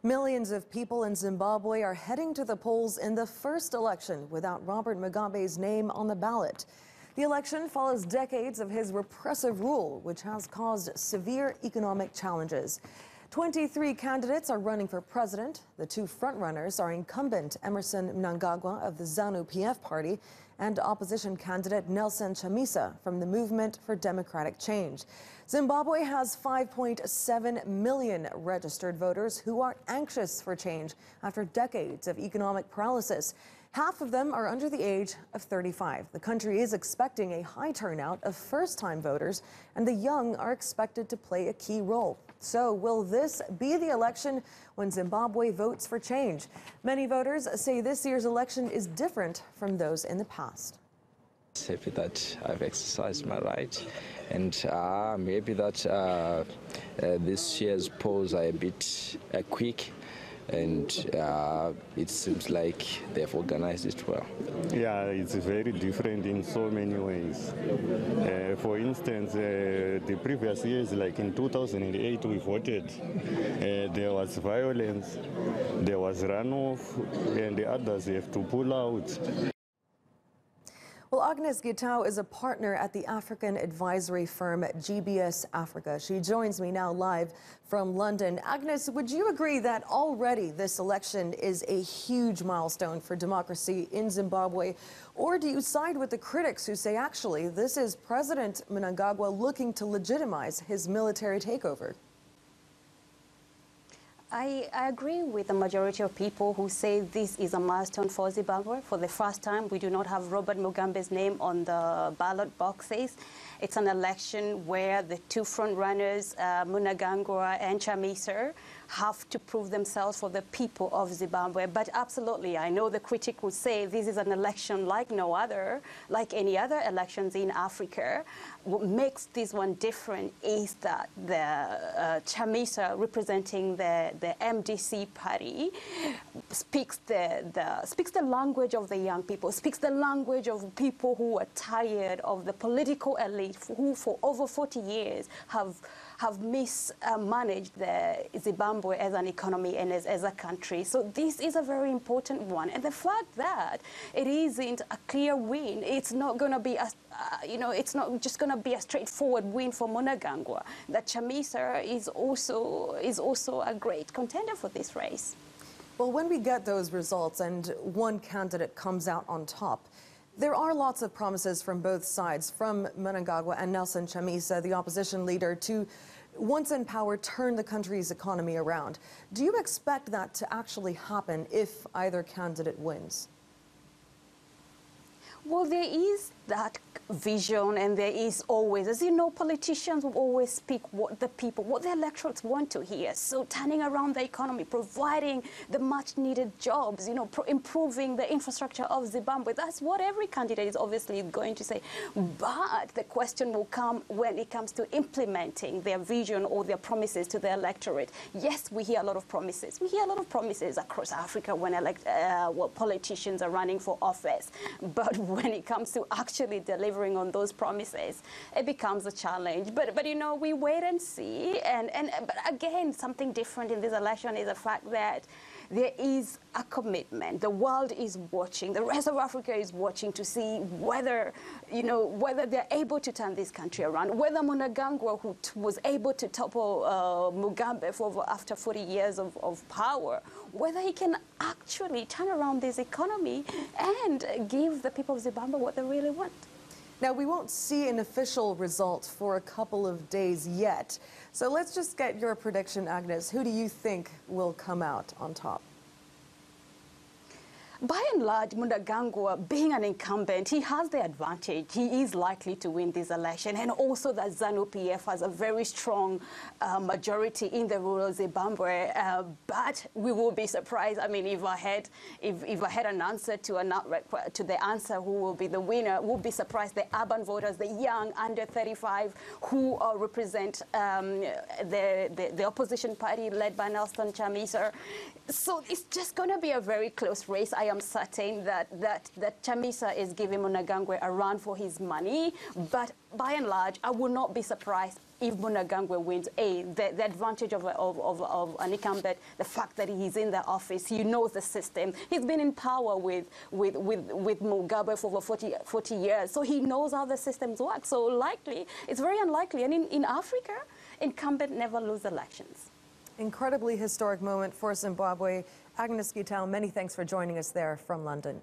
Millions of people in Zimbabwe are heading to the polls in the first election without Robert Mugabe's name on the ballot. The election follows decades of his repressive rule, which has caused severe economic challenges. 23 candidates are running for president. The two frontrunners are incumbent Emmerson Mnangagwa of the ZANU-PF party and opposition candidate Nelson Chamisa from the Movement for Democratic Change. Zimbabwe has 5.7 million registered voters who are anxious for change after decades of economic paralysis. Half of them are under the age of 35. The country is expecting a high turnout of first-time voters, and the young are expected to play a key role. So will this be the election when Zimbabwe votes for change? Many voters say this year's election is different from those in the past. Happy that I've exercised my right, and I'm happy that this year's polls are a bit quick, and it seems like they've organized it well. Yeah, it's very different in so many ways. For instance, the previous years, like in 2008, we voted. There was violence, there was runoff, and the others have to pull out. Well, Agnes Gitau is a partner at the African advisory firm GBS Africa. She joins me now live from London. Agnes, would you agree that already this election is a huge milestone for democracy in Zimbabwe? Or do you side with the critics who say, actually, this is President Mnangagwa looking to legitimize his military takeover? I agree with the majority of people who say this is a milestone for Zimbabwe. For the first time, we do not have Robert Mugabe's name on the ballot boxes. It's an election where the two front-runners, Mnangagwa and Chamisa, have to prove themselves for the people of Zimbabwe. But absolutely, I know the critic would say this is an election like no other, like any other elections in Africa. What makes this one different is that the Chamisa, representing the MDC party, speaks the language of the young people, speaks the language of people who are tired of the political elite who for over 40 years have mismanaged the Zimbabwe as an economy and as a country. So this is a very important one. And the fact that it isn't a clear win, it's not going to be a, it's not just going to be a straightforward win for Mnangagwa. That Chamisa is also a great contender for this race. Well, when we get those results and one candidate comes out on top, there are lots of promises from both sides, from Mnangagwa and Nelson Chamisa, the opposition leader, to, once in power, turn the country's economy around. Do you expect that to actually happen if either candidate wins? Well, there is that vision, and there is always, as you know, politicians will always speak what the people, what the electorates want to hear. So turning around the economy, providing the much-needed jobs, improving the infrastructure of Zimbabwe, that's what every candidate is obviously going to say. But the question will come when it comes to implementing their vision or their promises to the electorate. Yes, we hear a lot of promises. We hear a lot of promises across Africa when politicians are running for office. But when it comes to actually delivering on those promises, it becomes a challenge. But we wait and see. But again, something different in this election is the fact that there is a commitment. The world is watching. The rest of Africa is watching to see whether they're able to turn this country around. Whether Mnangagwa, who was able to topple Mugabe after 40 years of power, whether he can actually turn around this economy and give the people of Zimbabwe what they really want. Now, we won't see an official result for a couple of days yet. So let's just get your prediction, Agnes. Who do you think will come out on top? By and large, Mnangagwa, being an incumbent, he has the advantage. He is likely to win this election. And also that ZANU-PF has a very strong majority in the rural Zimbabwe. But we will be surprised. I mean, if I had an answer to the answer who will be the winner, we'll be surprised. The urban voters, the young under 35, who represent the opposition party led by Nelson Chamisa. So it's just going to be a very close race. I am certain that Chamisa is giving Mnangagwa a run for his money, but by and large, I will not be surprised if Mnangagwa wins, the advantage of an incumbent, the fact that he's in the office, he knows the system. He's been in power with Mugabe for over 40 years, so he knows how the systems work. So likely, it's very unlikely. And in Africa, incumbents never lose elections. Incredibly historic moment for Zimbabwe. Agnes Gitau, many thanks for joining us there from London.